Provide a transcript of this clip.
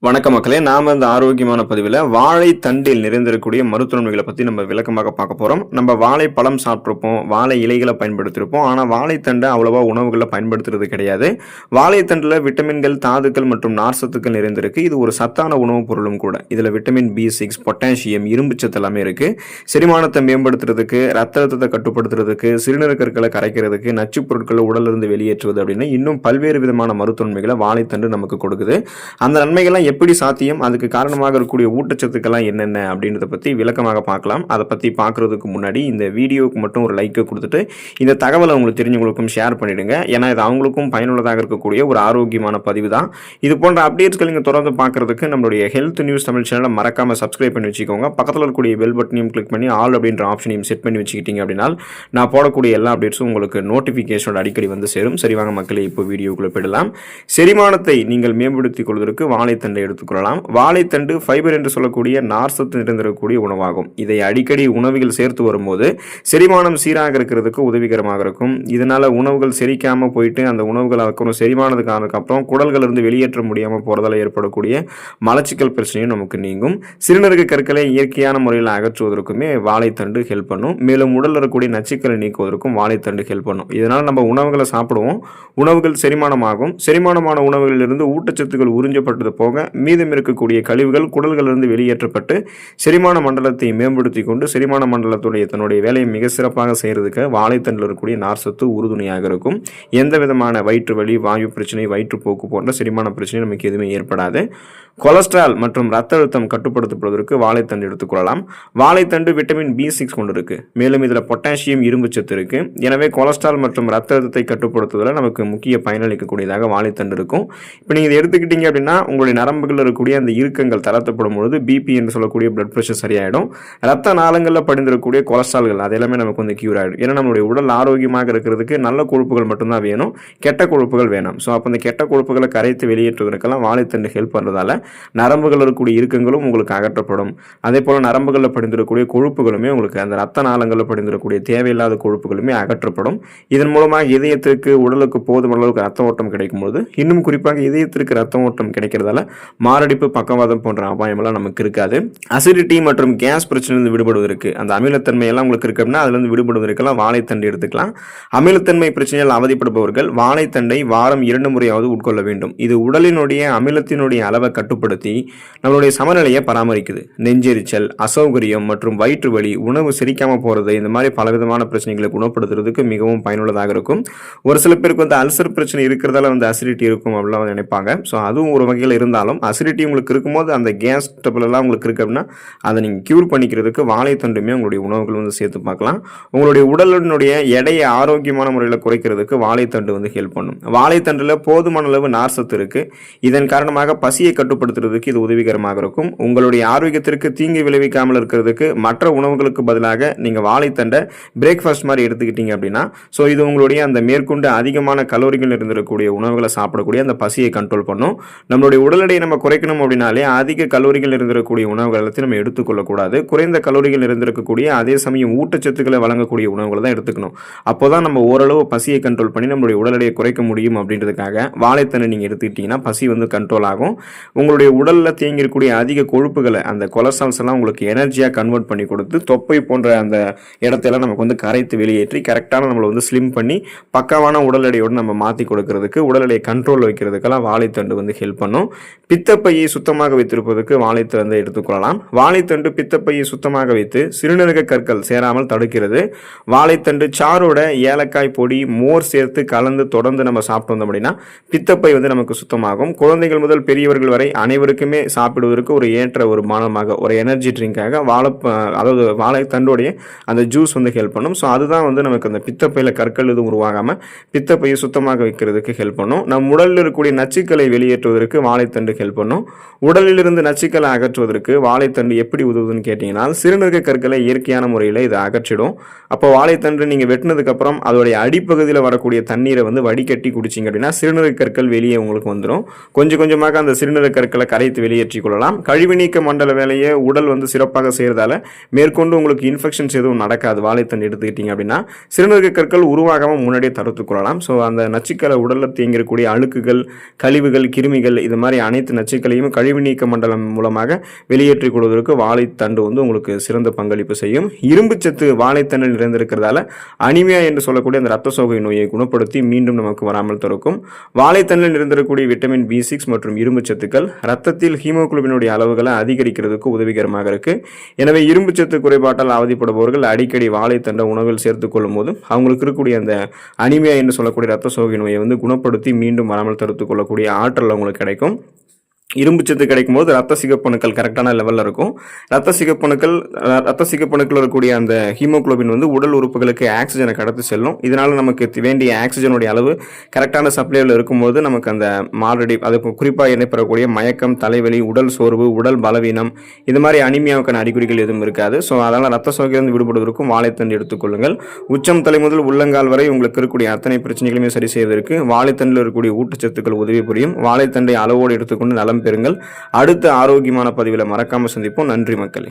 வணக்கம் மக்களே, நாம இந்த ஆரோக்கியமான பதிவில் வாழைத்தண்டில் நிறைந்திருக்கக்கூடிய மருத்துவமைகளை பற்றி நம்ம விளக்கமாக பார்க்க போகிறோம். நம்ம வாழைப்பழம் சாப்பிட்ருப்போம், வாழை இலைகளை பயன்படுத்தியிருப்போம். ஆனால் வாழைத்தண்டை அவ்வளோவா உணவுகளில் பயன்படுத்துறது கிடையாது. வாழைத்தண்டில் விட்டமின்கள், தாதுக்கள் மற்றும் நார்சத்துக்கள் நிறைந்திருக்கு. இது ஒரு சத்தான உணவுப் பொருளும் கூட. இதில் விட்டமின் B6, பொட்டாசியம், இரும்புச்சத்து எல்லாமே இருக்குது. செரிமானத்தை மேம்படுத்துறதுக்கு, ரத்த அழுத்தத்தை கட்டுப்படுத்துறதுக்கு, சிறுநீரகற்களை கரைக்கிறதுக்கு, நச்சுப் பொருட்களை உடலிருந்து வெளியேற்றுவது அப்படின்னு இன்னும் பல்வேறு விதமான மருத்துவமைகளை வாழைத்தண்டு நமக்கு கொடுக்குது. அந்த நன்மைகள்லாம் எப்படி சாத்தியம், அதுக்கு காரணமாக இருக்கக்கூடிய ஊட்டச்சத்துக்கெல்லாம் என்னென்ன அப்படின்றத பற்றி விளக்கமாக பார்க்கலாம். அதை பற்றி பார்க்குறதுக்கு முன்னாடி இந்த வீடியோவுக்கு மட்டும் ஒரு லைக்கை கொடுத்துட்டு இந்த தகவலை உங்களுக்கு தெரிஞ்சவங்களுக்கும் ஷேர் பண்ணிவிடுங்க. ஏன்னா இது அவங்களுக்கும் பயனுள்ளதாக இருக்கக்கூடிய ஒரு ஆரோக்கியமான பதிவு தான். இது போன்ற அப்டேட்ஸ்கள் நீங்கள் தொடர்ந்து பார்க்குறதுக்கு நம்மளுடைய ஹெல்த் நியூஸ் தமிழ் சேனலை மறக்காமல் சப்ஸ்கிரைப் பண்ணி வச்சுக்கோங்க. பக்கத்தில் இருக்கக்கூடிய பெல் பட்டனையும் கிளிக் பண்ணி ஆல் அப்படின்ற ஆப்ஷனையும் செட் பண்ணி வச்சுக்கிட்டீங்க அப்படின்னா நான் போடக்கூடிய எல்லா அப்டேட்ஸும் உங்களுக்கு நோட்டிஃபிகேஷனோட அடிக்கடி வந்து சேரும். சரிவாங்க மக்களே, இப்போ வீடியோக்குள்ளே போயிடலாம். செரிமானத்தை நீங்கள் மேம்படுத்திக் கொள்வதற்கு வாழைத்தண்டை எடுத்துக்கொள்ளலாம். வாழைத்தண்டு ஃபைபர் என்று சொல்லக்கூடிய நார்சத்து நிறைந்திருக்கக்கூடிய உணவாகும். இதை அடிக்கடி உணவுகள் சேர்த்து வரும்போது செரிமானம் சீராக இருக்கிறதுக்கு உதவிகரமாக இருக்கும். இதனால உணவுகள் செரிக்காமல் போயிட்டு அந்த உணவுகள் அப்புறம் செரிமானதுக்கு ஆனதுக்கப்புறம் குடல்கள் இருந்து வெளியேற்ற முடியாமல் போறதால ஏற்படக்கூடிய மலச்சிக்கல் பிரச்சனையும் நமக்கு நீங்கும். சிறுநீரக கற்களை இயற்கையான முறையில் அகற்றுவதற்குமே வாழைத்தண்டு ஹெல்ப் பண்ணும். மேலும் உடலில் இருக்கக்கூடிய நச்சுக்களை நீக்குவதற்கும் வாழைத்தண்டு ஹெல்ப் பண்ணும். இதனால் நம்ம உணவுகளை சாப்பிடுவோம், உணவுகள் செரிமானமாகும். செரிமானமான உணவுகளிலிருந்து ஊட்டச்சத்துக்கள் உறிஞ்சப்பட்டது போக மீதம் இருக்கக்கூடிய கழிவுகள் குடல்களிலிருந்து வெளியேற்றப்பட்டு செரிமான மண்டலத்தை மேம்படுத்தி கொண்டு செரிமான மண்டலத்துடைய தன்னுடைய வேலையை மிக சிறப்பாக செய்யறதுக்கு வாழைத்தண்டில் இருக்கக்கூடிய நார்சத்து உறுதுணையாக இருக்கும். எந்த விதமான வயிற்று வலி, வாயு பிரச்சனை, வயிற்றுப்போக்கு போன்ற செரிமான பிரச்சனை நமக்கு எதுவுமே ஏற்படாது. கொலஸ்ட்ரால் மற்றும் ரத்த அழுத்தம் கட்டுப்படுத்தப்படுவதற்கு வாழைத்தண்டு எடுத்துக்கொள்ளலாம். வாழைத்தண்டு விட்டமின் B6 கொண்டு இருக்கு. மேலும் இதில் பொட்டாசியம், இரும்புச்சத்து இருக்கு. எனவே கொலஸ்ட்ரால் மற்றும் ரத்த அழுத்தத்தை கட்டுப்படுத்துவதில் நமக்கு முக்கிய பயனளிக்கக்கூடியதாக வாழைத்தண்டு இருக்கும். இப்போ நீங்கள் இதை எடுத்துக்கிட்டீங்க அப்படின்னா உங்களுடைய நரம்புகளில் இருக்கக்கூடிய அந்த இறுக்கங்கள் தளர்த்தப்படும் பொழுது பிபி என்று சொல்லக்கூடிய பிளட் ப்ரெஷர் சரியாயிடும். ரத்த நாளங்களில் படிந்திருக்கக்கூடிய கொலஸ்ட்ரால்கள் அது எல்லாமே நமக்கு வந்து கியூர் ஆகிடும். ஏன்னா நம்மளுடைய உடல் ஆரோக்கியமாக இருக்கிறதுக்கு நல்ல கொழுப்புகள் மட்டும்தான் வேணும், கெட்ட கொழுப்புகள் வேணும். ஸோ அப்போ அந்த கெட்ட கொழுப்புகளை கரைத்து வெளியேற்றுவதற்கெல்லாம் வாழைத்தண்டு ஹெல்ப் பண்ணுறதால நரம்புகள் இருக்கக்கூடிய இறுக்கங்களும் உங்களுக்கு அகற்றப்படும். அதே போல் நரம்புகளில் படிந்திருக்கக்கூடிய கொழுப்புகளுமே உங்களுக்கு அந்த ரத்த நாளங்களில் படிந்திருக்கக்கூடிய தேவையில்லாத கொழுப்புகளுமே அகற்றப்படும். இதன் மூலமாக இதயத்திற்கு, உடலுக்கு போதுமான அளவுக்கு ரத்த ஓட்டம் கிடைக்கும்போது, இன்னும் குறிப்பாக இதயத்திற்கு ரத்த ஓட்டம் கிடைக்கிறதால மாரடைப்பு, பக்கவாதம் போன்ற அபாயமெல்லாம் நமக்கு இருக்காது. அசிடிட்டி மற்றும் கேஸ் பிரச்சனையிலிருந்து விடுபடுவதற்கு, அந்த அமிலத்தன்மை எல்லாம் உங்களுக்கு இருக்கு அப்படின்னா அதிலிருந்து விடுபடுவதற்கெல்லாம் வாழைத்தண்டு எடுத்துக்கலாம். அமிலத்தன்மை பிரச்சனையால் அவதிப்படுபவர்கள் வாழைத்தண்டை வாரம் 2 முறையாவது உட்கொள்ள வேண்டும். இது உடலினுடைய அமிலத்தினுடைய அளவை கட்டுப்படுத்தி நம்மளுடைய சமநிலையை பராமரிக்குது. நெஞ்செரிச்சல், அசௌகரியம் மற்றும் வயிற்று வலி, உணவு செரிக்காம போறது, இந்த மாதிரி பலவிதமான பிரச்சனைகளை குணப்படுத்துறதுக்கு மிகவும் பயனுள்ளதாக இருக்கும். ஒரு சில பேருக்கு வந்து அல்சர் பிரச்சனை இருக்கிறதால வந்து அசிடிட்டி இருக்கும் அப்படிலாம் நினைப்பாங்க. ஸோ அதுவும் ஒரு வகையில் இருந்தாலும் அசிடிட்டி உங்களுக்கு இருக்கும்போது அந்த கேஸ் ட்ரபிள் எல்லாம் உங்களுக்கு இருக்கு அப்படின்னா அதை நீங்கள் கியூர் பண்ணிக்கிறதுக்கு வாழைத்தண்டுமே உங்களுடைய உணவுகள் வந்து சேர்த்து பார்க்கலாம். உங்களுடைய உடலினுடைய எடையை ஆரோக்கியமான முறையில் குறைக்கிறதுக்கு வாழைத்தண்டு வந்து ஹெல்ப் பண்ணும். வாழைத்தண்டில் போதுமான அளவு நார்சத்து இருக்கு. இதன் காரணமாக பசியை கட்டுப்படுத்துறதுக்கு இது உதவிகரமாக இருக்கும். உங்களுடைய ஆரோக்கியத்திற்கு தீங்கு விளைவிக்காமல் இருக்கிறதுக்கு மற்ற உணவுகளுக்கு பதிலாக நீங்கள் வாழைத்தண்டை பிரேக்ஃபாஸ்ட் மாதிரி எடுத்துக்கிட்டீங்க அப்படின்னா ஸோ இது உங்களுடைய அந்த மேற்கொண்டு அதிகமான கலோரிகள் இருந்திருக்கக்கூடிய உணவுகளை சாப்பிடக்கூடிய அந்த பசியை கண்ட்ரோல் பண்ணும். நம்மளுடைய உடல் எடையை நம்ம குறைக்கணும் அப்படின்னாலே அதிக கலோரிகள் இருந்திருக்கக்கூடிய உணவுகள் எல்லாத்தையும் நம்ம எடுத்துக்கொள்ளக்கூடாது. குறைந்த கலோரிகள் இருந்திருக்கக்கூடிய அதே சமயம் ஊட்டச்சத்துக்களை வழங்கக்கூடிய உணவுகளை தான் எடுத்துக்கணும். அப்போதான் நம்ம ஓரளவு பசியை கண்ட்ரோல் பண்ணி நம்மளுடைய உடல் எடையை குறைக்க முடியும். அப்படின்றதுக்காக வாழைத்தண்டை நீங்கள் எடுத்துக்கிட்டீங்கன்னா பசி வந்து கண்ட்ரோல் ஆகும். உங்களுடைய உடலில் தேங்கியிருக்கக்கூடிய அதிக கொழுப்புகளை, அந்த கொலஸ்ட்ரால்ஸ் எல்லாம் உங்களுக்கு எனர்ஜியாக கன்வெர்ட் பண்ணி கொடுத்து தொப்பை போன்ற அந்த இடத்தையெல்லாம் நமக்கு வந்து கரைத்து வெளியேற்றி கரெக்டான நம்மளை வந்து ஸ்லிம் பண்ணி பக்காவான உடல் எடையோடு நம்ம மாற்றி கொடுக்கறதுக்கு, உடல் எடையை கண்ட்ரோல் வைக்கிறதுக்கெல்லாம் வாழைத்தண்டு வந்து ஹெல்ப் பண்ணும். பித்தப்பையை சுத்தமாக வைத்திருப்பதற்கு வாழைத்தண்டு எடுத்துக்கொள்ளலாம். வாழைத்தண்டு பித்தப்பையை சுத்தமாக வைத்து சிறுநீரக கற்கள் சேராமல் தடுக்கிறது. வாழைத்தண்டு சாரோட ஏலக்காய் பொடி, மோர் சேர்த்து கலந்து தொடர்ந்து நம்ம சாப்பிட்டு வந்தோம் அப்படின்னா பித்தப்பை வந்து நமக்கு சுத்தமாகும். குழந்தைகள் முதல் பெரியவர்கள் வரை அனைவருக்குமே சாப்பிடுவதற்கு ஒரு ஏற்ற ஒரு மானமாக, ஒரு எனர்ஜி ட்ரிங்காக அதாவது வாழைத்தண்டுடைய அந்த ஜூஸ் வந்து ஹெல்ப் பண்ணும். ஸோ அதுதான் வந்து நமக்கு அந்த பித்தப்பையில் கற்கள் எதுவும் உருவாகாமல் பித்தப்பையை சுத்தமாக வைக்கிறதுக்கு ஹெல்ப் பண்ணும். நம் உடலில் இருக்கக்கூடிய நச்சுக்களை வெளியேற்றுவதற்கு வாழைத்தண்டு ஹெல்ப் பண்ணும். உடலில் இருந்து நச்சுக்களை அகற்றுவதற்கு வாழைத்தண்டு எப்படி உதவுதுன்னு கேட்டீங்கன்னா சிறுநீரக கற்களை இயற்கையான முறையில் இதை அகற்றிடும். அப்போ வாழைத்தண்டு நீங்கள் வெட்டினதுக்கு அப்புறம் அதோடைய அடிப்பகுதியில் வரக்கூடிய தண்ணீரை வந்து வடிகட்டி குடிச்சிங்க அப்படின்னா சிறுநீரக கற்கள் வெளியே உங்களுக்கு வந்துடும். கொஞ்சம் கொஞ்சமாக அந்த சிறுநீரக கற்கள் கற்களை கரைத்து வெளியேற்றிக் கொள்ளலாம். கழிவு நீக்க மண்டல வேலையை உடல் வந்து சிறப்பாக செய்கிறதால மேற்கொண்டு உங்களுக்கு இன்ஃபெக்ஷன்ஸ் எதுவும் நடக்காது. வாழைத்தண்டு எடுத்துக்கிட்டீங்க அப்படின்னா சிறுநீரக கற்கள் உருவாகாமல் முன்னாடியே தடுத்துக் கொள்ளலாம். ஸோ அந்த நச்சுக்களை உடலில் தேங்கிருக்கக்கூடிய அழுக்குகள், கழிவுகள், கிருமிகள் இது மாதிரி அனைத்து நச்சுக்களையும் கழிவு நீக்க மண்டலம் மூலமாக வெளியேற்றிக் கொள்வதற்கு வாழைத்தண்டு வந்து உங்களுக்கு சிறந்த பங்களிப்பு செய்யும். இரும்புச்சத்து வாழைத்தண்டில் நிறைந்திருக்கிறதால அனிமியா என்று சொல்லக்கூடிய அந்த ரத்த சோகை நோயை குணப்படுத்தி மீண்டும் நமக்கு வராமல் தடுக்கும். வாழைத்தண்டில் நிறைந்திருக்கக்கூடிய விட்டமின் B6 மற்றும் இரும்புச்சத்துக்கள் ரத்தத்தில் ஹீமோகுளோபினுடைய அளவுகளை அதிகரிக்கிறதுக்கு உதவிகரமாக இருக்கு. எனவே இரும்புச்சத்து குறைபாட்டால் அவதிப்படுபவர்கள் அடிக்கடி வாழைத்தண்டை உணவில் சேர்த்துக் கொள்ளும் போது அவங்களுக்கு இருக்கக்கூடிய அந்த அனிமியா என்று சொல்லக்கூடிய ரத்த சோகை நோயை வந்து குணப்படுத்தி மீண்டும் வராமல் தடுத்துக் கொள்ளக்கூடிய ஆற்றல் அவங்களுக்கு கிடைக்கும். இரும்புச்சத்து கிடைக்கும் போது ரத்த சிகப்பணுக்கள் கரெக்டான லெவலில் இருக்கும். ரத்த சிகப்பணுக்கள் இருக்கக்கூடிய அந்த ஹீமோகுளோபின் வந்து உடல் உறுப்புகளுக்கு ஆக்சிஜனை கடத்தி செல்லும். இதனால் நமக்கு வேண்டிய ஆக்சிஜனுடைய அளவு கரெக்டான சப்ளைவில் இருக்கும்போது நமக்கு அந்த மாரடைப்பு, அது குறிப்பாக இணைப்பெறக்கூடிய மயக்கம், தலைவலி, உடல் சோர்வு, உடல் பலவீனம் இது மாதிரி அனிமியாவுக்கான அறிகுறிகள் எதுவும் இருக்காது. ஸோ அதனால் ரத்த சோகையிலிருந்து விடுபடுவதற்கும் வாழைத்தண்டு எடுத்துக்கொள்ளுங்கள். உச்சம் தலை முதல் உள்ளங்கால் வரை உங்களுக்கு இருக்கக்கூடிய அத்தனை பிரச்சனைகளையுமே சரி செய்வதற்கு வாழைத்தண்டில் இருக்கக்கூடிய ஊட்டச்சத்துக்கள் உதவி புரியும். வாழைத்தண்டை அளவோடு எடுத்துக்கொண்டு நலம் பெறுங்கள். அடுத்த ஆரோக்கியமான பதிவில் மறக்காம சந்திப்போம். நன்றி மக்களே.